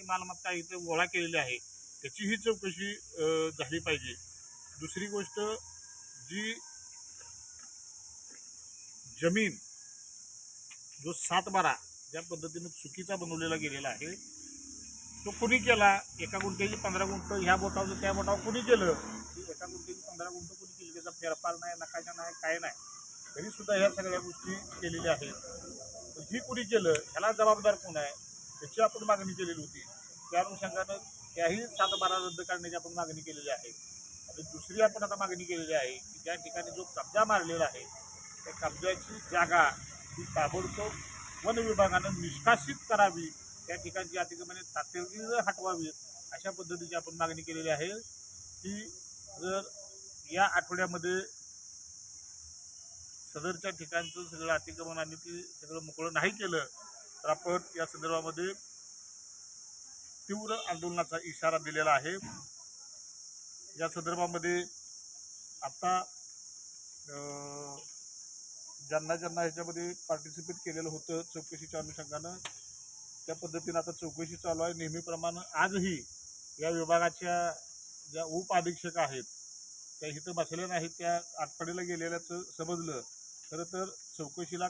मालमत्ता इथं गोळा केलेली आहे त्याचीही चौकशी झाली पाहिजे। दुसरी गोष्ट, जी जमीन जो 7/12 ज्या पद्धतीने चुकीचा बनवलेला गेलेला आहे तो कुणी केला, एका गुंठ्याची 15 गुंठ ह्या बोटावर त्या बोटावर कुणी केलं, एका गुंठ्याची 15 गुंठ कुणी केली, त्याचा फेरफार नाही, नकाशा नाही, काय नाही, तरी सुद्धा ह्या सगळ्या गोष्टी केलेल्या आहेत। ही कुणी केलं, ह्याला जबाबदार कोण आहे, त्याची आपण मागणी केलेली होती। त्या अनुषंगानं त्याही 7/12 रद्द करण्याची आपण मागणी केलेली आहे। आणि दुसरी आपण आता मागणी केलेली आहे की त्या ठिकाणी जो कब्जा मारलेला आहे त्या कब्जाची जागा ही ताबडतोब वन विभागानं निष्कासित करावी, त्या ठिकाणची अतिक्रमणे तातडीनं हटवावी, अशा पद्धतीची आपण मागणी केलेली आहे। की जर या आठवड्यामध्ये सदरच्या ठिकाणचं सगळं अतिक्रमण आणि ती सगळं मोकळं नाही केलं तर आपण या संदर्भामध्ये तीव्र आंदोलनाचा इशारा दिलेला आहे। या संदर्भामध्ये आता ज्यांना ज्यांना ह्याच्यामध्ये पार्टिसिपेट केलेलं होतं चौकशीच्या अनुषंगानं त्या पद्धतीनं आता चौकशी चालू आहे। नेहमीप्रमाणे आजही या विभागाच्या ज्या उप अधीक्षक आहेत त्या इथं बसल्या नाहीत, त्या आटपाडीला गेलेल्याचं समजलं, खरं तर चौकशीला